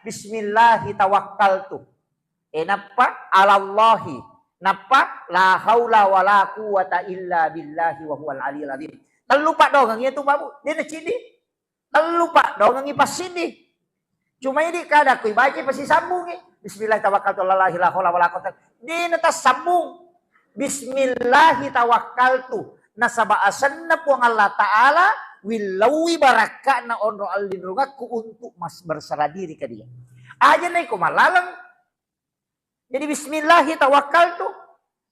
bismillahi tawakkaltu. Napa? Alallahi. Napa? La haula wala quwata illa billahi wa huwal aliyil azim. Terlupa dong itu babu. Dia nak cini. Terlupa dong pas sini. Cuma ini kada aku baca pasti sambung ni. Bismillah tawakkaltu la ilaha illa wala quwata. Dia nak sambung. Bismillahi tawakkaltu. Nasaba asanna puang Allah Ta'ala wilawi baraka na onro alindrungaku untuk mas berserah diri ke dia. Aja naik ko malalang. Jadi bismillahi tawakkaltu.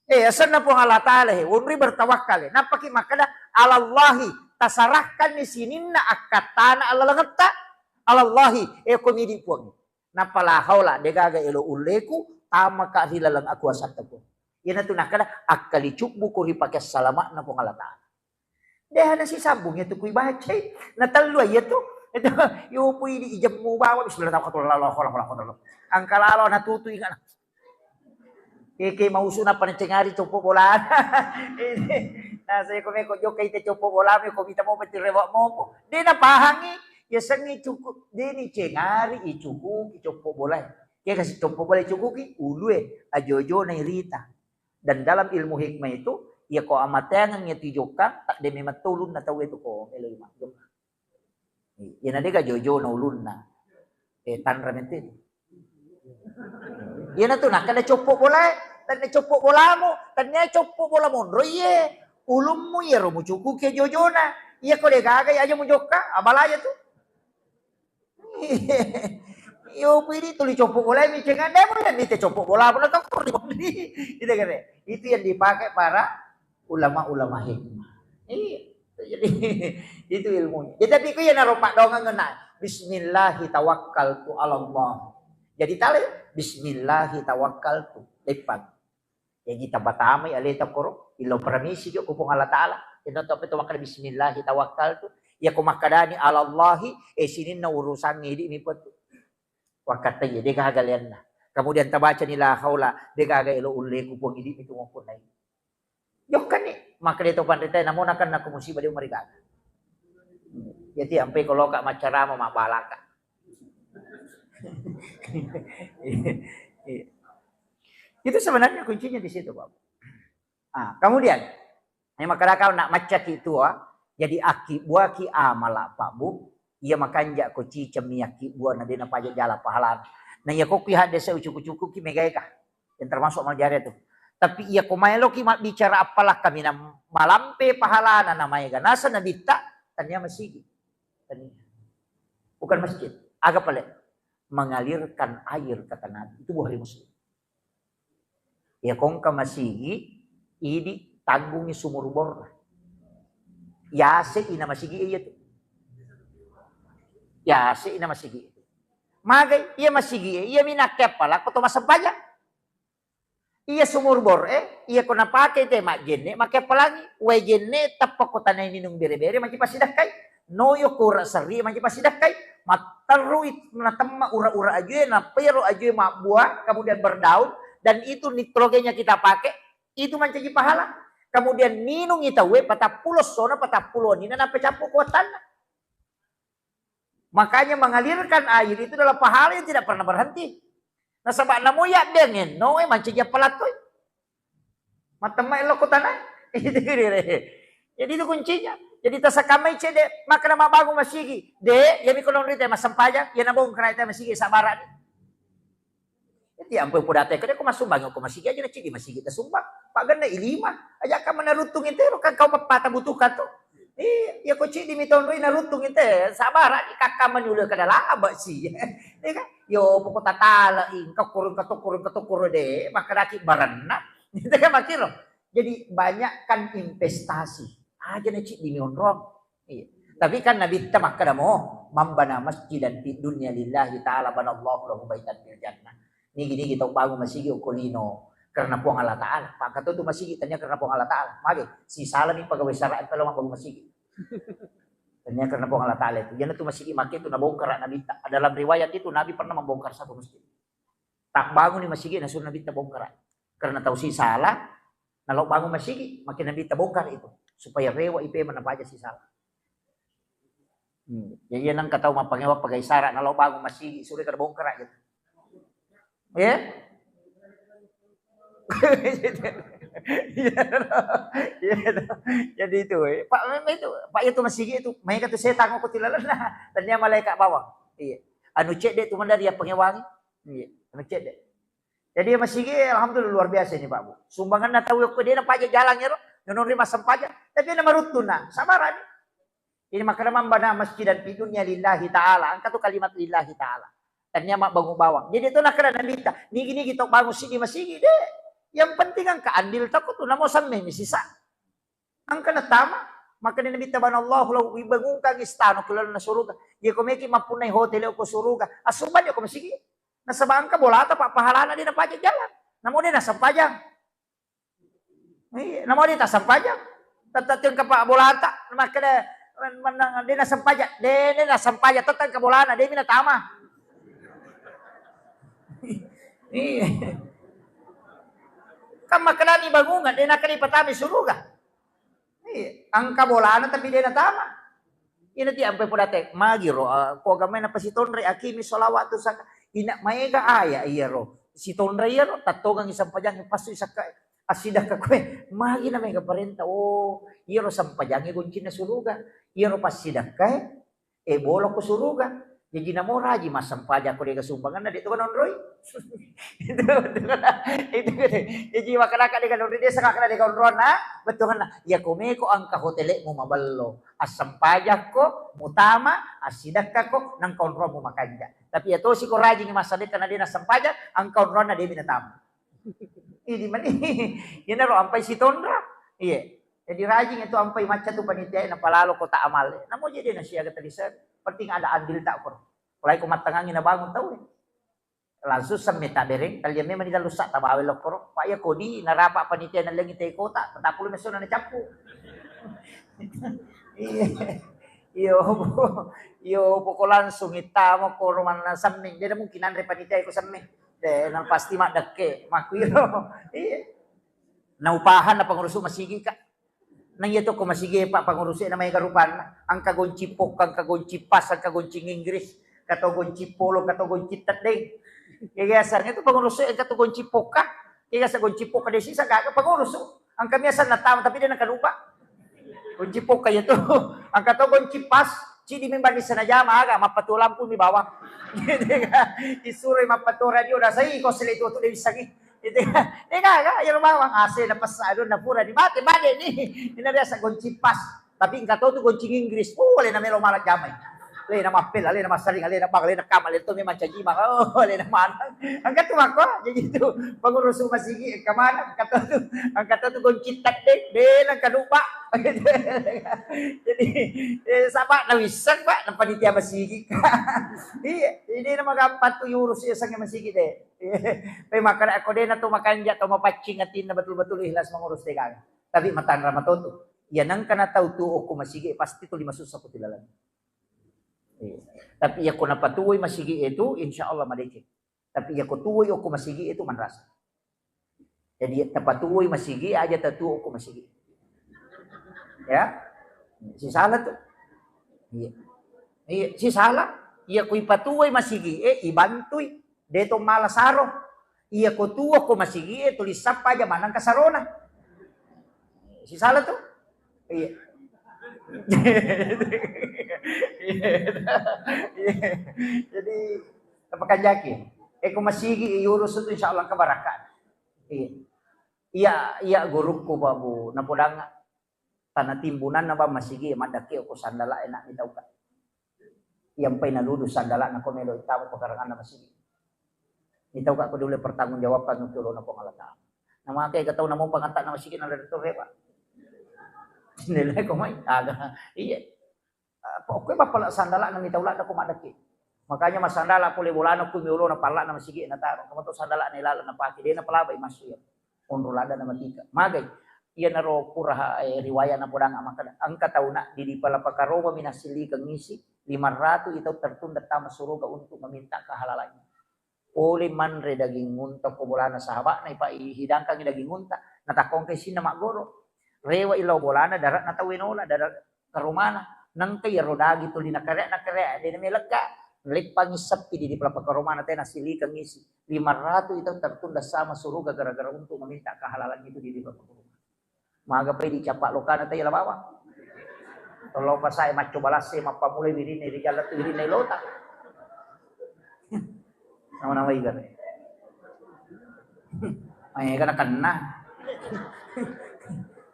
Asanna puang Allah Ta'ala unri bertawakal. Napaki makada alallahi tasarahkan di sini na akatana alalangata alallahi komidi puang. Napala haula degaga elo uleku tama ka hilalang aku asataku. Yan na tunakada akalichuk buko ripakai salamat na pong Allah Ta'ala. Deh na si sambung itu kuy baca. Natalwa itu itu yung puy di ijab mo bawa bismillahirrahmanirrahim. Ang kalalo natutuy nga. Kay mausuna pa ng cengari chopo bola. Nasa ko may kodyo kay te chopo bola mo komita mo pati rewa mo po. Di na pahangi. Yasan ni cukup di ni cengari icukuki chopo bola. Kaya kasi chopo bola icukuki ulu ajojo na irita. Dan dalam ilmu hikmah itu, ya ko amatengan niya tijokan, tak demi matulun na tahu itu ko eloy makjok. Yan adega jojo na ulun na. Tanra mentin. Yan na to na kada chopo bola, tan na chopo bola mo, tan na chopo bola mo. Roye, ulum mo yero mo chuku ke jojo na. Iya ko de gagay aja mo joka, abalaya to. Yo pili tuli copok bola mi cengan demo dan itu copok bola pun tak kau di itu kan itu yang dipakai para ulama-ulama hikmah. Jadi itu ilmunya. Jadi tapi ku yang naruh pak dongan ngena bismillahi tawakkaltu ala Allah. Jadi tali bismillahi tawakkaltu depan. Ya kita batamai alita koro ilo permisi yo kupung Allah Taala. Ino to tawakkal bismillahi tawakkaltu ya kumakadani ala Allahi sinin na urusan ngidi ni pot. Wakatnya dia kagalian na. Kemudian tabaca nila haula dia kaga ilo ulle kupong idi itu maupun lain. Yok kan ni maka dia topan rete namun akan nak musibah dia mereka. Jadi sampai kalau kak macara mau balaka. Itu sebenarnya kuncinya di situ, Bapak. Kemudian ini maka kalau nak macak itu jadi aki buaki amala Pak Bu. Ia makan jak koci cemiyaki buah na dina pajak jala pahalan. Nah ia kopi hade saya ucuk-ucuk ki megaika. Yang termasuk maljare itu. Tapi ia komaelo ki mak bicara apalah kami na malampe pahalana namanya ganasa na ditta tanya masjid. Bukan masjid. Agak pelik. Mengalirkan air kata Nabi. Itu buah muslim. Ya kong ka masigi idi tanggungi sumur bor. Ya se ina masigi iya tu. Ya si ina masigi. Magay iya masigi iya minakep pala ko to masabaya. Iya sumur bor iya ko napake te majenne make palangi we jenne tappa ko tanay ninung bere-bere manci pasidakay. Noyo kura sari manci pasidakay. Mataruit na temma ura-ura aja na pero aja mak buah kemudian berdaun dan itu nitrogennya kita pakai itu manci pahala. Kemudian minung kita we patapulos sona patapulon ini na pecapu kuatan. Makanya mengalirkan air itu adalah pahala yang tidak pernah berhenti. Nah sebab namu ya dengan noe mancingnya pelatoy. Matemai lo kotana. Jadi itu kuncinya. Jadi tasakamay cede maka nama bago masigi. De ya mikolong rite masampaya ya nabong kena masigi sabaran. Jadi ampun pudate kada ko masumbang ko masigi aja na cidi masigi ta sumbang. Paganda ilima aja ka manarutung intero kan kau mapata butuhkan to. Ya koci di mitondoi narutung itu sabar kakak menyulut ke dalam abak sih ya kan yo pokok tatala keturun deh maka daki barana itu kan makiro jadi banyak kan investasi aja nih di miondrong iya tapi kan Nabi kita maka mau membana masjid dan di dunia lillahi ta'ala banallahu lahu baitan fil jannah ini gini kita bangun masjid Okolino karena puang Allah Ta'ala. Pak kata itu masih tanya karena puang Allah Ta'ala. Mari si salah nih pegawai syariat kalau mau masih. Tanya karena puang Allah Ta'ala itu. Jangan itu masih makin itu nabongkar Nabi. Dalam riwayat itu Nabi pernah membongkar satu masjid. Tak bangun nih masjid nasuh Nabi tak bongkar. Karena tahu si salah. Kalau bangun masjid makin Nabi tak bongkar itu supaya rewa IP menapa aja si salah. Jadi yan ang kataw mapangiwa pag-isara na law bago masigi suri kada bongkar aja. Ya? Jadi itu, Pak itu masigi itu, may katu setan ko tilalan na, tanya malaikat bawang. Iya. Anu cek deh tuman dari pengewangi. Iya, anu cek deh. Jadi masigi alhamdulillah luar biasa ini Pak Bu. Sumbangan na tahu ko dia na pajak jalan ya, nonon lima sampaja, tapi na marutun na, sabaran. Ini makanya membana masjid dan dunia lillahi ta'ala. Angka tu kalimat lillahi ta'ala. Dan niya bangun bawang. Jadi itu nak kena nabita. Nigi kita bangun sini masigi deh. Yang penting ang kaandil takut tu namo sampai misisa. Ang kana tama. Maka ni nabita ban Allah law ibangun kang istano kulal na suruga. Dia komeki mapunay hotel ko suruga. Asuban yo ko masigi. Nasa bangka bola ta pahalana din na pajak jalan. Namo din nasa pajang. Namo din ta sampajang. Tatatin ka pa bola ta. Maka dia na sampaja, dia na sampaja tatang kabolana, dia mina tama. Kan makalani bangungan, dia na kani patami suruga. Ang kabolana tapi dia na tama. Ina ti ampe podate magiro ko gamay na pasitonre akimi solawat sa ina maega aya iya ro. Si tonre iya ro tatogang isang pajang pasto isa ka asidah ka kwe magi na may kaparenta iya ro sampajangi gunci na suruga. Iro pas sidak kay bolok ko suruga jadi namo raji mas sampaja ko dia sumbangan na dito kan Roy itu jadi makanaka di kan dia sakakana di kan Rona betul kan ya komeko ang kahotele mo maballo as sampaja ko mutama asidak ko nang kontrol mo makanja tapi ya to si ko raji ni masalit kana dia na sampaja ang kontrol na dia binatama ini man ini ro ampai si Tondra iya. Jadi rajin itu ampai macam tu panitia na palalo ko ta amal. Namo jadi na siya katalisan. Penting ada andil tak por. Kulay ko matangangin na bangun tahu. Langsung samita bereng. Kalian memang tidak lusak tak bawel por. Pak ya kodi narapa panitia na langit tay kota. Tapulo meso na capu. Iyo poko langsung itamo ko roman na samming. Dia mungkin andre panitia ko samming. Nang pasti mak dekke makwiro. Iya. Naupahan na panguruso masigi ka. Nang ito ko masige pa pangurusin na may karupan ang kagonci pok, ang kagonci pas, ang kagonci Inggris, katogonci polo, katogonci tatdeng. Kaya sa ito pangurusin ang katogonci pok ka. Kaya sa gonci pok ka desi sa kaka panguruso. Ang kamiyasan na tama tapi din ang kalupa. Gonci pok kayo to. Ang katogonci pas, sidi memang di sana jama aga mapatulam pun di bawah. Isuroy mapatura dio na sa iko sila ito di bisagi. Yung bawang ase na pasado na pura di mati ni inada sa gonchipas tapi ingka to goncing Inggris wala na meron malat gamay le na mapel ale na masaring ale na bag ale na kamal ito may manchagi ma ale na manang ang katuwa ko jadi itu panguruso masigi kamana ang katoto gonchitat de ang kalupa jadi sapa na wisag ba ng panitia masigi hindi na magampat to euros sa masigi de Pero makan ako din na tumakanja to mapatchingatin na betul-betul ihlas mangurus tegang. Tapi matan ramatoto. Yan ang kanataw tuo ko masigi pasti to limasus sa kutilalan. Tapi ya ko napatuoy masigi itu insyaallah madike. Tapi ya ko tuoy ko masigi itu manrasa. Jadi napatuoy masigi aja tatuo ko masigi. Ya. Si salah tuh. Iya. Si salah. Ya ko ipatuoy masigi ibantoy. Deto malasaro. Iya ko tuwa ko masigi tulis sapa aja manang kasarona. Si salah tuh. Iya. Jadi tapakan yakin. Kung masigi iurus itu insyaallah kabarakan. Iya guru ko ba bu napudang tanah timbunan na ba masigi madaki ko sandala enak ni tawka. Yang pay naludo sandala na komelo itaw pagkarangan na masigi. Itaw ka ko dulu pertanggungjawaban ng tulo na pangalata. Na mga kay kataw na mo pangata na masigi na redaktor ba. Nilay ko may aga. Iya. Okay ba pala sandala na mitawla na kumadaki. Makanya mas sandala puli bulano kumiulo na pala na masigi na taro. Kamo to sandala ni lala na paki di na palabay masuyo. Onrolada na matika. Magay. Iya na ro pura riwaya na pudang ang kataw na di pala pagkaroba minasili kang misi 500 itaw tertunda tama suruga untuk meminta kehalalannya. Oli manre daging ngunta ko bulana sa haba na ipaihidang kang daging ngunta natakong kay sina magoro rewa ilaw bulana darat natawinola darat karumana nang kay rodagi to dinakare nakare din melaka lipang isapi di pelapaka romana teh nasili kang isi 500 itu tertunda sama suruga gara-gara untuk meminta kehalalan itu di pelapaka romana. Maga pe dicapak lokana teh bawa. Kalau pas saya maco balas saya mapamulai diri di jalan tu diri lota. Nama-nama ikan. Ay kena.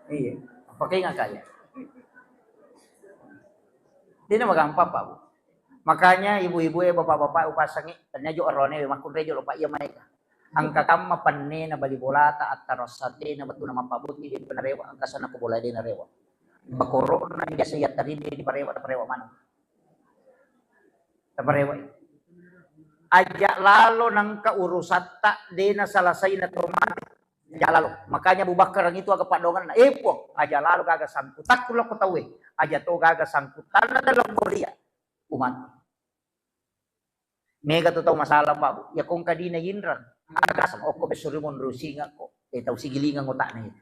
Iya, pakai nggak kaya. Dia nama gampang Pak Bu. Makanya ibu-ibu bapak-bapak upasangi tanya jo arone makun rejo lupa iya mereka. Angka kama panne na bali bolata at tarosate na batu nama pabuti di penarewa angka sana ko bola di narewa. Bakoro na dia sayat tadi di parewa mana. Parewa. Ajak lalu nang urusata dena salasay na traumatik. Ajak lalu. Makanya Abu Bakar itu agak padongan. Po, ajak lalu gaga sangkut. Takulah ko tawe. Ajak to gaga sangkut. Tanah dalam Korea. Umat. Mega to tahu masalah Pak. Ya kung kadina yinran. Agasam oko besurimon rusinga ko. Tahu sigilingan ko tak na yun.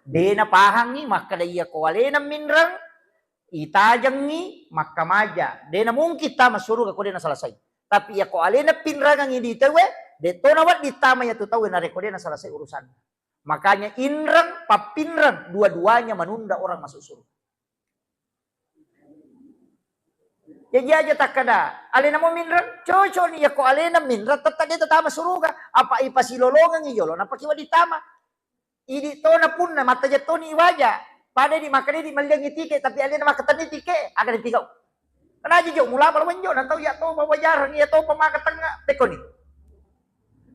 Dena pahangi maka daya ko alena minrang. Itajang ni maka maja. Dena mungkin tama suruh ako dena salasay. Tapi ya ko alena pinrangang hindi tawe, deto nawat ditama ya tutawe na rekode na selesai urusan. Makanya inrang, papinrang, dua-duanya menunda orang masuk surga. Ya aja tak kada. Alena mo minrang, coco ni ya ko alena minrang, tetap dia tetama surga. Apa ipasilolongan iyolo, napakiwa ditama. Idi to na pun na mata jato ni iwaja. Pada di makanya di maliang tike, tapi alena makatan tike, akan ditigaw. Kena aja jauh mula kalau menjauh nanti ya tahu bawa jarang ya tahu pemakai tengah tekoni.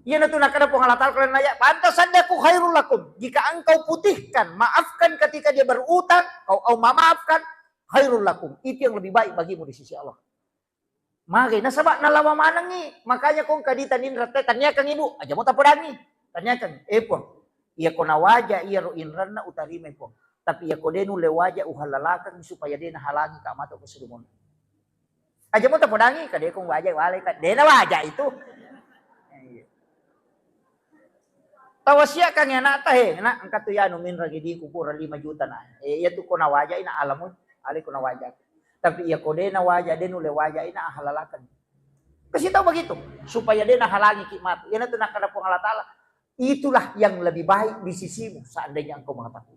Ia nanti nak ada pengalaman kalian nanya pantasan aku khairul lakum jika engkau putihkan maafkan ketika dia berutang kau maafkan khairul lakum itu yang lebih baik bagimu di sisi Allah. Makanya nasabak nalawa manangi makanya kau kaditanin rete tanyakan ibu aja mau tapodangi tanyakan po ia kau nawaja ia ruin rana utarime po tapi ia kau denu lewaja uhalalakan supaya dia halangi kamata kesudumun. Aja mo tapodangi kade kung wajah walay ka dena wajah itu. Tawasya kan ya na tahe na ang katuyano min ragi di kupura 5 juta na. Iya tu ko na wajah ina alam mo ali ko na wajah. Tapi iya ko dena wajah denu le wajah ina halalakan. Kasi tahu begitu supaya dena halangi kimat. Yan tu nakada po Allah Taala. Itulah yang lebih baik di sisimu seandainya engkau mengatakan.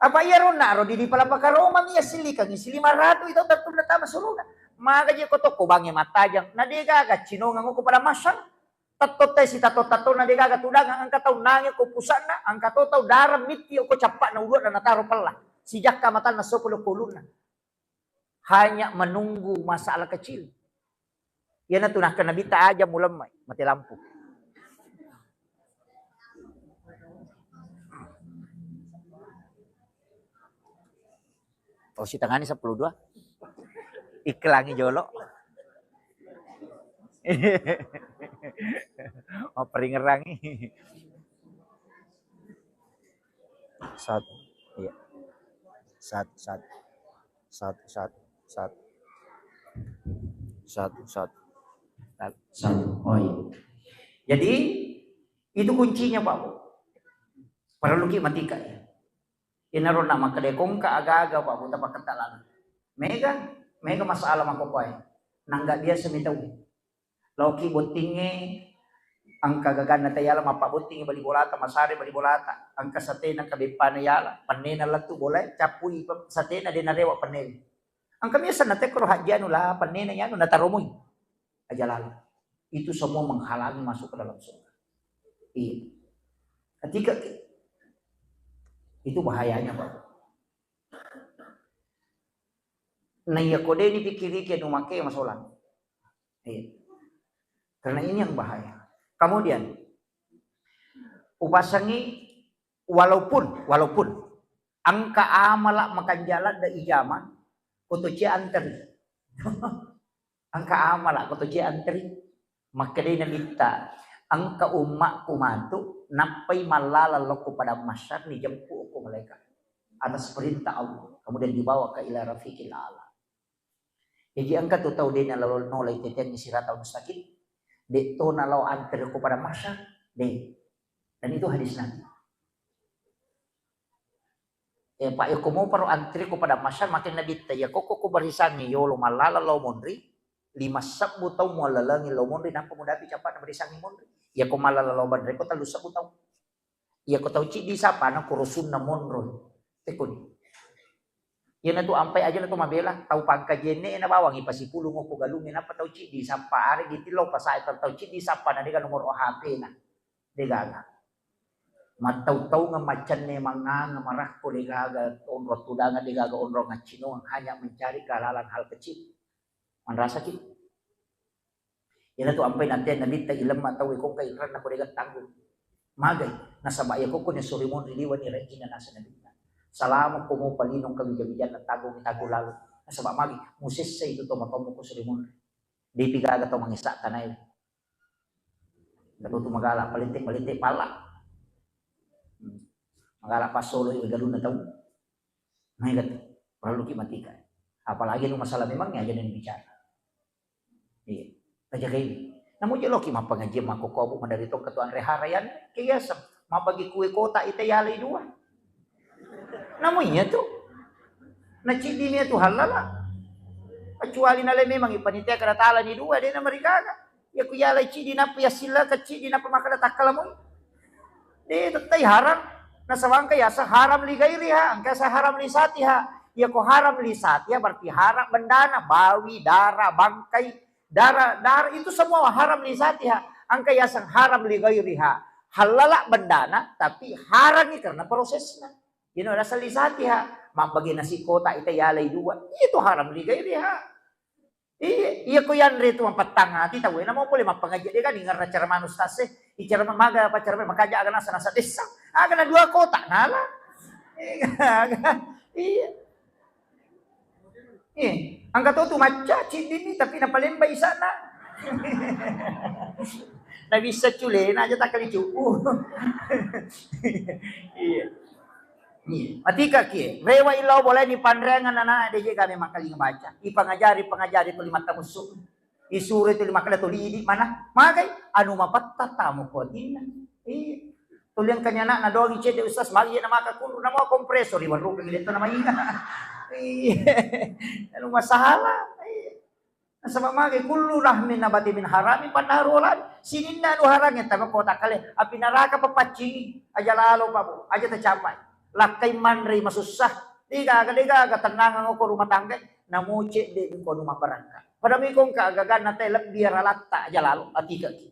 Apa iya ron na di palapaka Roma niya silikang isi 500 itu tertunda tama surga. Maka dia koto ko bangi matajang na di gaga cinongang ko pada masang. Tatot tay si tatot na di gaga tudang ang kataw nangya ko pusana ang kataw taw daram miti ko capak na ulo na nataro pala. Sijak kamatan na 10 na. Hanya menunggu masalah kecil. Yan na tunah kanabita aja mulam mati lampu. Oh si tangani 12. Iklangi jolo. Oh peringerangi. 1. Iya. 1. Oh iya. Jadi itu kuncinya Pak Bu. Perlu ki matika ya. Inaron na makadekong ka aga-aga Pak Bu tapak katalan. Mega masalah makopay. Nangga dia semitaw. Loki botinge ang kagagan na tayala mapabuting bali bolata masari bali bolata ang kasate ng kabipan yala panena latu bolay capuy sate na dinarewa panel. Ang kami sa nate kro hadyan ula panena yan natarumoy. Ajalala. Itu semua menghalangi masuk ke dalam surga. Iya. Ketika itu bahayanya Pak. Naya kode ini pikiri ke numake masolan. Iya. Karena ini yang bahaya. Kemudian upasangi walaupun angka amalak makan jalan da ijaman kutuci antri. Angka amalak kutuci antri makadai nalita angka umma kumantu napai malala loko pada masyar ni jempu ku malaikat atas perintah Allah kemudian dibawa ke ila rafiqil ala. Jadi angka tu tahu dia lalu nolai teten siratal mustaqim de to nalau antar kepada masyarakat de dan itu hadis Nabi. Pak ya ko mo paro antri ko pada masyar makin nabi ta ya ko barisangi yo lo malala lo monri 5 taw mo lalangi lo monri na pemudapi capat na barisangi monri ya ko malala lo bandre ko 3 taw ya ko taw ci di sapa na kurusun na monro tekon yan na to ampay aja na to mabela taw pagkajene na bawang ipasipulong ko galungin na pa taw ci di sapa ari gitilaw pasay taw ci di sapa na di ka numero HP na di gaga mataw-taw nga macan ni mga nga marak ko di gaga onro tudangan di gaga onro nga chino ang hanya mencari kehalalan hal kecil manrasa ki yan na to ampay natin nalita ilam mataw ikong kairan na ko di tanggung magay nasa baya ko kunya surimon iliwan ni Regina nasa nabita salamat po mo palinong kabigabigyan ng tagong itago lalo nasa ba magi musis sa ito tomatomo ko surimon di pigaga to mangisa tanay natuto magala palintik pala magala pas solo yung galon na taon may gat perlu kimatika apalagi nung masalah memang ya jadi bicara iya aja kayak namun jelo ki mapangaji makokobo mandarito katuan reharayan kaya mabagi kue kota itayalay dua namunya tuh nacidi niya tuh halala kecuali nalay memang ipanitia karatala ni dua dia na marikaga ya kuyalay cidi na ya sila kacidi na pamakala takalamoy dia tetay haram nasawang kaya sa haram li gairiha angka sa haram li satiha ya ko haram li satiha berarti haram bendana bawi darah bangkai darah itu semua haram li satiha angka ya sang haram li gairiha halala bendana tapi haram ni karena prosesnya you know rasa li satiha mabagi nasi kota itayalay dua itu haram li gairiha iya ko yan rito ang patangati tawin na mo puli mapangaji dia kan ingar na cara manustas icara mamaga pa cara makaja aga nasa desa aga na 2 kota nala iya ang katoto matcha chindi tapi napalembay sana nabisa chule na aja takali chupu iya matika ki rewa ilaw boleh ni panrengan na DJ kami makaling baca ipangajari tu 5 tamusu isure tu 5 kala tu lidi mana magay anu mapattata mo ko din tuliang kanya na dogi che de ustaz magi na makakuno na mo kompresor iwan rupeng dito na mainga anu masalah sama magi kullu rahmin nabati min harami panarolan sinin na anu harangnya tama kota kale api naraka papacing aja lalo pa po aja tercapai lakay manri masusah diga tenang ang ko rumah tangga namuci di ko rumah barangka padami kong kaagagan na telep biar alatta aja lalu atika ki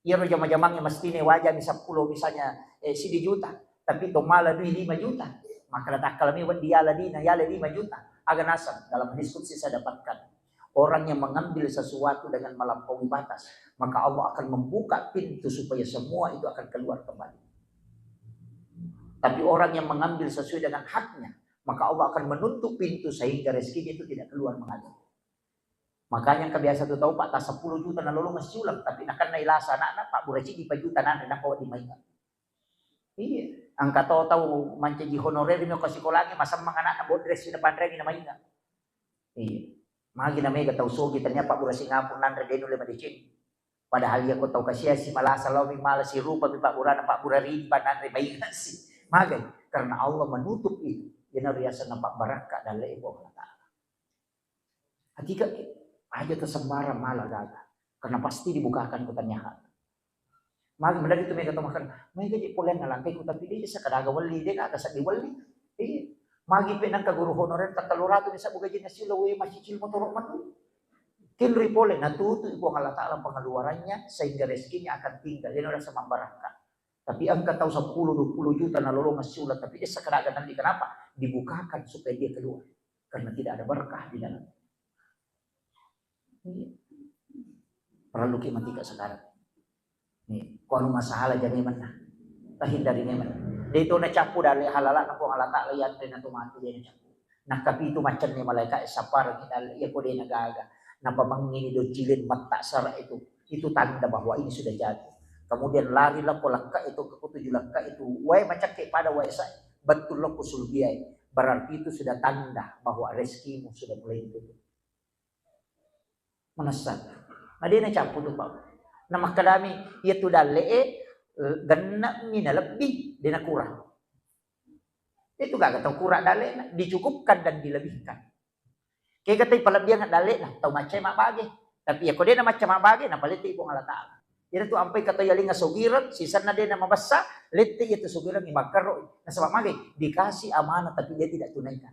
iya jama-jamangnya mesti ne wajah ni 10 misalnya 10 juta tapi tomala 5 juta maka letak kalami dia ladina ya 5 juta agak nasab dalam diskusi saya dapatkan orang yang mengambil sesuatu dengan melampaui batas maka Allah akan membuka pintu supaya semua itu akan keluar kembali. Tapi orang yang mengambil sesuai dengan haknya, maka Allah akan menutup pintu sehingga rezekinya itu tidak keluar mengalir. Makanya kebiasa tu tahu Pak, tak 10 juta na lolong masih ulang, tapi nakan na ilasa anak Pak Buraci di juta na bawa di mainan. Iya, angka tahu mancaji honorer mo kasi ko lagi masam mga anak na dress na pandreng na mainan. Iya, magi na mega tahu sogi ternyata Pak Buraci ngapun nandre deno 5 decen. Padahal ya ko tahu kasih si malasa law mi malas si rupa mi Pak Burana Pak Burari pa nandre mainan si. Magay, karena Allah menutup itu. Yenariasa nampak baraka dan leibong Allah Ta'ala. Hakikat aja tersembara malah gagal. Karena pasti dibukakan kutanyahan. Magi mendari itu mereka makan. Mereka di polen nalangkay ko tapi dia sa kadaga wali dia kagak sa diwali. Magi penang kaguru honorer tatalurato ni sa bugajin na sila we masicil mo turok man. Kinri polen natuto ibu Allah Ta'ala pengeluarannya sehingga rezekinya akan tinggal. Yenariasa mambaraka. Tapi angka tahu 10-20 juta na lolong sulat tapi dia sekarang nanti kenapa dibukakan supaya dia keluar karena tidak ada berkah di dalam. Perlu kimatika sekarang. Nih, kalau masalah jadi mana? Tahindari mana? Dia itu na capu dari halala na po halata layan din na tumati dia na capu. Nakapi itu macam ni malaikat sapar kita ya ko dia nagaga. Na pamangini do jilid mata sara itu tanda bahwa ini sudah jadi. Kemudian larilah ko langkah itu ke 7 langkah itu wae macam kayak pada wae saya betul lo kusul biaya berarti itu sudah tanda bahwa rezekimu sudah mulai ditutup menasab nah dia na capu tu Pak na makadami itu dalee ganna mina lebih dia na kurang Itu gak tahu kurak dalek, dicukupkan dan dilebihkan. Kaya kata palabihan dalek nah, tahu macam mak bagi. Tapi ya kau dia macam mak bagi, nah paliti ibu Allah Ta'ala. Jadi tu ampai kata yaling sugiran, sisa na dia nama besar, leti itu sugiran ibakaro. Nah sebab magi dikasih amanah tapi dia tidak tunaikan.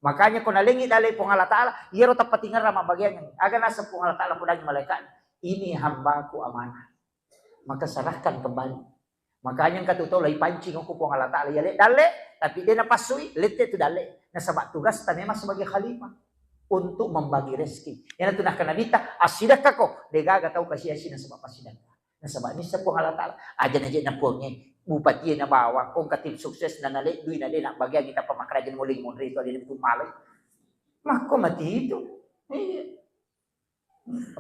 Makanya kau nalingi dalek pung Allah Ta'ala, ia rota patingan ramah bagian yang agar nasa pung Allah Ta'ala pun malaikat. Ini hambaku amanah. Maka serahkan kembali. Makanya kata tu lagi pancing aku pung Allah Ta'ala ya dalek, tapi dia napasui, leti itu dalek. Nah sebab tugas kita memang sebagai khalifah untuk membagi rezeki. Yang itu nak kena bita asidakah kok dega tahu kasih asin sebab asidakah. Nah sebab ini sepung Allah Ta'ala aja na punya bupati na bawa kong katim sukses na nalik duit na nak bagian kita pemakrajan muling munri itu ada itu malay. Mako mati itu.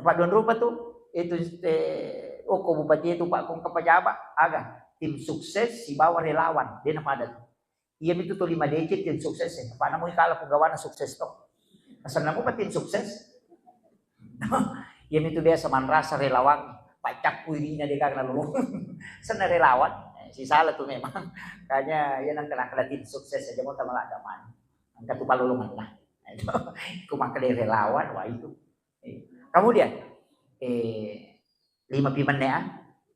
Apa don rupa tuh itu ko bupati itu pak kong kepejabat aga tim sukses si bawa relawan dia na padat. Iya itu tuh 5 digit tim sukses ya. Apa namu ikala penggawa sukses toh. Asal namu tim sukses. Iya itu dia saman rasa relawan. Pacak kuirinya dia kagak lalu. Sana relawan. Si salah tuh memang. Kayaknya ya nang kena tim sukses aja mau tambah agaman. Angkat tuh palulungan lah. Itu kumaka dari relawan wah itu. Kemudian 5 piman ya.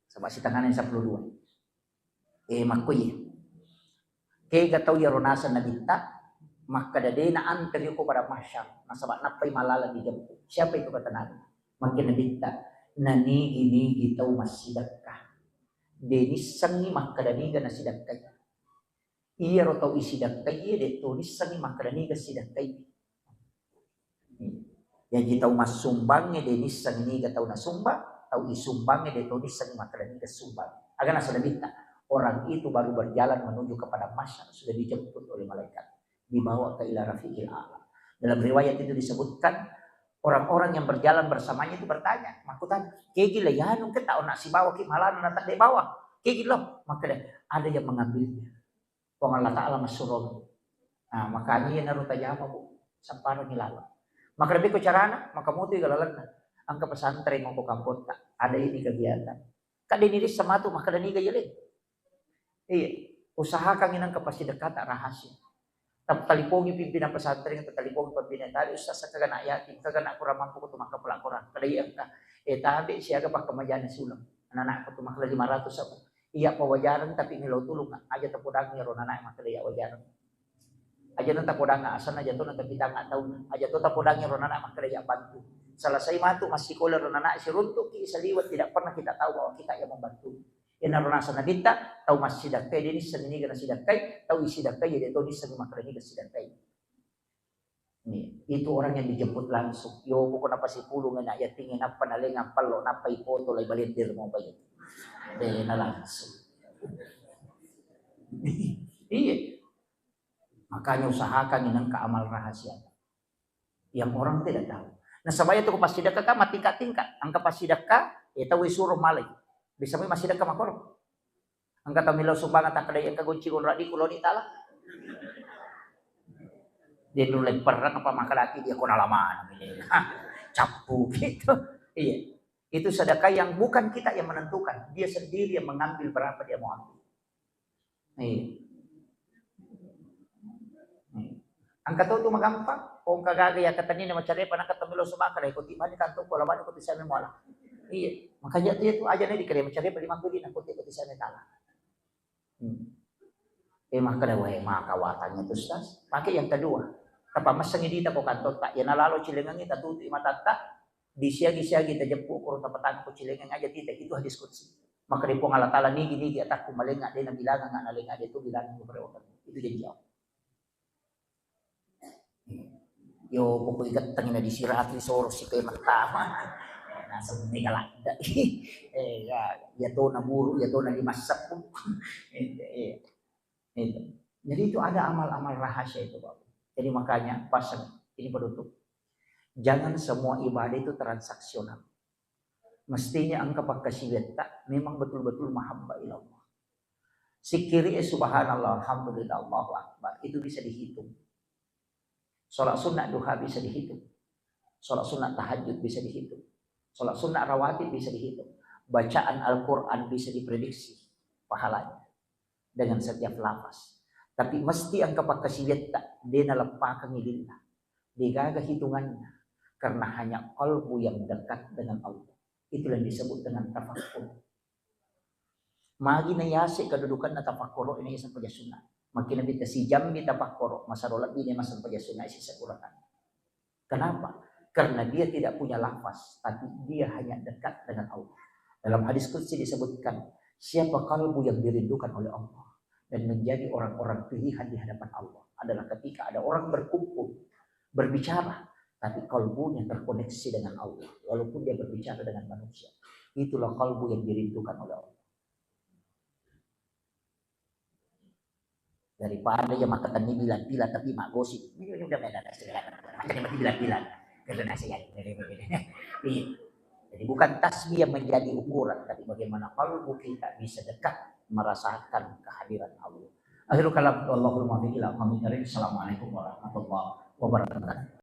Sama si tangannya 12. Makuy. Kaya gataw ya ronasan na binta. Maka dade na anteriyo ko para masyam. Nasabak na pa'y malala di jampo. Siapa itu kata nabi? Makin nabinta. Nanigi-nigi taw masidak ka. Denisang ni makadaniga na sidak kay. Iya ro taw isidak kay. Iya deto nisang ni makadaniga sidak kay. Yang taw masumbangnya denisang ni gataw na sumba. Taw isumbangnya deto nisang ni makadaniga sumbang. Agar nasa nabinta. Orang itu baru berjalan menuju kepada masyarakat. Sudah dijemput oleh malaikat. Dibawa ke ila rafiqil a'la. Dalam riwayat itu disebutkan orang-orang yang berjalan bersamanya itu bertanya, makutan, kayak gila ya, nungke tahu nak si bawa ki malah nak di bawah, kayak gila, maka ada yang mengambilnya. Wong Allah Ta'ala masurun. Nah, makanya yang naruh tajama bu, sampano nilala. Maka lebih ke carana, maka mutu galalan na. Angka pesantren mau kampung tak ada ini kegiatan. Kak diniris sama tu maka dani gayalin. Iya, usahakan inang kapasidekat rahasia. Talipongi pimpinan pesantren atau talipongi pimpinan tadi ustaz kagak yakin kagak nak kurang mampu kutu maka pelaporan kadai ka tabi siaga pak kemajan sulam anak kutu maka 500 apa iya pawajaran tapi ngilau tulung aja tepudang ni rona anak maka dia wajaran aja nang tapudang asan aja tuh nanti kita nggak tahu aja tuh tapudang rona anak maka dia bantu selesai matu masih koler rona anak si runtuk ki saliwat tidak pernah kita tahu bahwa kita yang membantu. Ina rona sana binta tahu masih sidakai dia ni seni gana sidakai tahu isi sidakai dia tahu ni seni makrani gana sidakai. Nih itu orang yang dijemput langsung. Yo bukan apa si pulung na ya tingin apa nalengan palo napa ipoto lay balindir mo ba yun. Na langsung. Iya. Makanya usahakan inang keamal rahasia. Yang orang tidak tahu. Nah sabaya itu pas sidaka ka matingkat-tingkat. Angka pas sidaka ya tahu isuruh malay. Bisa mo masih dekat makor. Ang katamilaw sumbangan takada yang kagunci kun radi kuloni tala. Dia nulai perang apa makalaki dia kun alaman. Capu gitu. Iya. Itu sedekah yang bukan kita yang menentukan. Dia sendiri yang mengambil berapa dia mau ambil. Iya. Ang kataw itu magampang. Kung kagagaya katani na macari pa nakatamilaw sumbangan kada ikuti man kanto ko laban ikuti sa memola. Iya, makanya dia tuh aja nih dikira mencari beli mangkuli nak putih sana tanah. Maka dawai maka watannya tuh ustaz. Pakai yang kedua. Apa masang ini kita kok kantor tak? Ya nalalo cilengan kita tuh mata tak. Disiagi-siagi kita jemput kurang tempat ko cilengan aja tidak itu hadis qudsi. Maka di pung Allah Ta'ala ni gini atakku malengak dia bilang enggak nalengak dia tuh bilang kepada orang. Itu jadi jauh. Yo pokok ikat tengina disirati soros si kay matama. Nasa meninggal ada. Ya to na buru, ya to na dimasak pun. Jadi itu ada amal-amal rahasia itu, Bapak. Jadi makanya pasang ini penutup. Jangan semua ibadah itu transaksional. Mestinya angka pakasibeta memang betul-betul mahabbah ilallah. Sikiri subhanallah, alhamdulillah, Allahu akbar. Itu bisa dihitung. Salat sunat duha bisa dihitung. Salat sunat tahajud bisa dihitung. Salat sunat rawatib bisa dihitung. Bacaan Al-Quran bisa diprediksi pahalanya dengan setiap lafaz. Tapi mesti ang kapagkasiyat di nalampakan nilillah. Di gaga hitungannya. Karena hanya kalbu yang dekat dengan Allah. Itulah yang disebut dengan tafakkur. Magi na yasi kedudukan na tafakkuro ini isang pagyasunat. Magkinabit si jambi tafakkuro, masarolat din masang pagyasunat isi sa Quran. Kenapa? Karena dia tidak punya lafaz, tapi dia hanya dekat dengan Allah. Dalam hadis qudsi disebutkan, siapa kalbu yang dirindukan oleh Allah dan menjadi orang-orang pilihan di hadapan Allah adalah ketika ada orang berkumpul, berbicara, tapi kalbunya terkoneksi dengan Allah, walaupun dia berbicara dengan manusia. Itulah kalbu yang dirindukan oleh Allah. Daripada yang mengatakan ini bilang-bilang tapi mak gosip. Ini udah beda macam bilang-bilang. Jadi bukan tasbih yang menjadi ukuran, tapi bagaimana kalbu kita bisa dekat merasakan kehadiran Allah. Akhirul kalam, Allahumma bi'ila. Assalamualaikum warahmatullahi wabarakatuh.